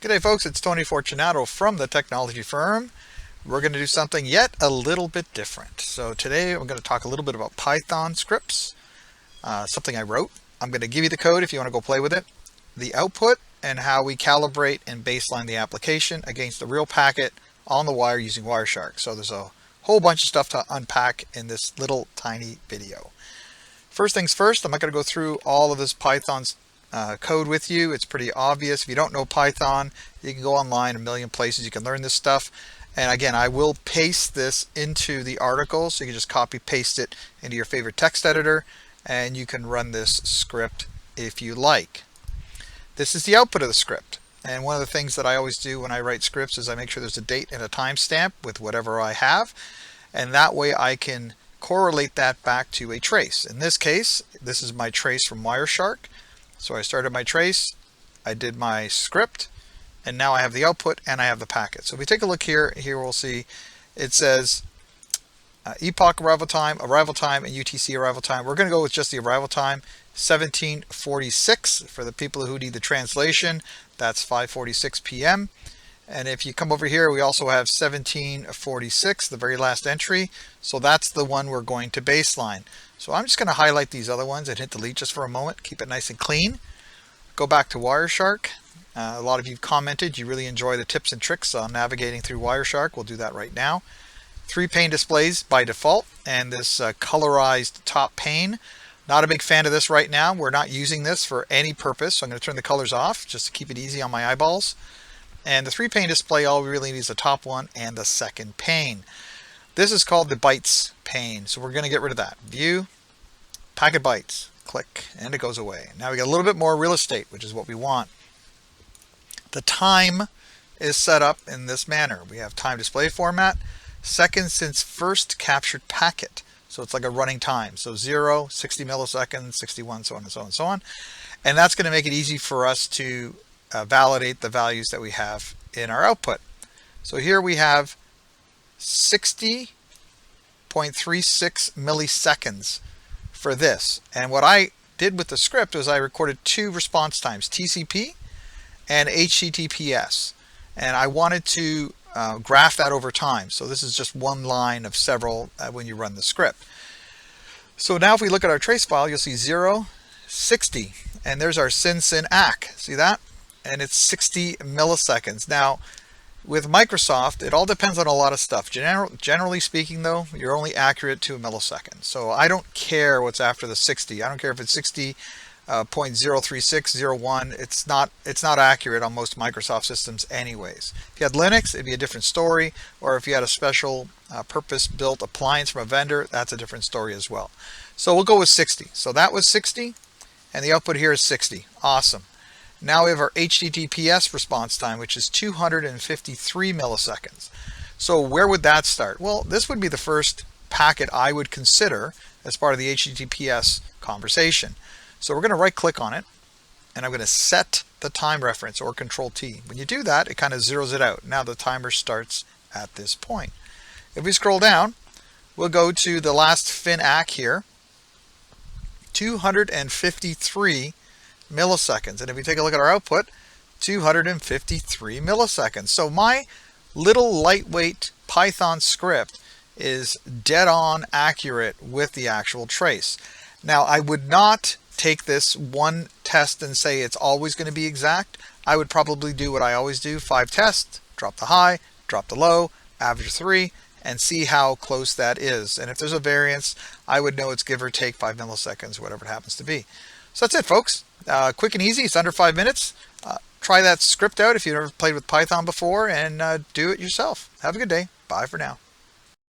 G'day folks, it's Tony Fortunato from the technology firm. We're going to do something yet a little bit different. So today I'm going to talk a little bit about Python scripts, something I wrote. I'm going to give you the code if you want to go play with it, the output, and how we calibrate and baseline the application against the real packet on the wire using Wireshark. So there's a whole bunch of stuff to unpack in this little tiny video. First things first, I'm not going to go through all of this Python's code with you. It's pretty obvious. If you don't know Python, you can go online a million places. You can learn this stuff. And again, I will paste this into the article, so you can just copy paste it into your favorite text editor, and you can run this script if you like. This is the output of the script. And one of the things that I always do when I write scripts is I make sure there's a date and a timestamp with whatever I have. And that way I can correlate that back to a trace. In this case, this is my trace from Wireshark. So I started my trace, I did my script, and now I have the output and I have the packet. So if we take a look here we'll see it says epoch arrival time, and UTC arrival time. We're going to go with just the arrival time, 1746. For the people who need the translation, that's 5:46 p.m. And if you come over here, we also have 1746, the very last entry. So that's the one we're going to baseline. So I'm just going to highlight these other ones and hit delete just for a moment. Keep it nice and clean. Go back to Wireshark. A lot of you have commented you really enjoy the tips and tricks on navigating through Wireshark. We'll do that right now. 3-pane displays by default, and this colorized top pane. Not a big fan of this right now. We're not using this for any purpose, so I'm going to turn the colors off just to keep it easy on my eyeballs. And the 3-pane display, all we really need is the top one and the second pane. This is called the bytes pane, so we're going to get rid of that. View, packet bytes, click, and it goes away. Now we got a little bit more real estate, which is what we want. The time is set up in this manner. We have time display format, seconds since first captured packet. So it's like a running time. So 0, 60 milliseconds, 61, so on and so on and so on. And that's going to make it easy for us to validate the values that we have in our output. So here we have 60.36 milliseconds for this. And what I did with the script was I recorded 2 response times, TCP and HTTPS. And I wanted to graph that over time. So this is just one line of several when you run the script. So now if we look at our trace file, you'll see 0, 60. And there's our sin ac. See that? And it's 60 milliseconds. Now, with Microsoft, it all depends on a lot of stuff. Generally speaking, though, you're only accurate to a millisecond. So I don't care what's after the 60. I don't care if it's 60.03601. It's not accurate on most Microsoft systems anyways. If you had Linux, it'd be a different story. Or if you had a special purpose-built appliance from a vendor, that's a different story as well. So we'll go with 60. So that was 60, and the output here is 60. Awesome. Now we have our HTTPS response time, which is 253 milliseconds. So where would that start? Well, this would be the first packet I would consider as part of the HTTPS conversation. So we're going to right click on it, and I'm going to set the time reference, or Control T. When you do that, it kind of zeroes it out. Now the timer starts at this point. If we scroll down, we'll go to the last fin ac here, 253 milliseconds. And if we take a look at our output, 253 milliseconds. So my little lightweight Python script is dead on accurate with the actual trace. Now I would not take this one test and say it's always going to be exact. I would probably do what I always do, 5 tests, drop the high, drop the low, average 3, and see how close that is. And if there's a variance, I would know it's give or take 5 milliseconds, whatever it happens to be. So that's it, folks. Quick and easy. It's under 5 minutes. Try that script out if you've never played with Python before, and do it yourself. Have a good day. Bye for now.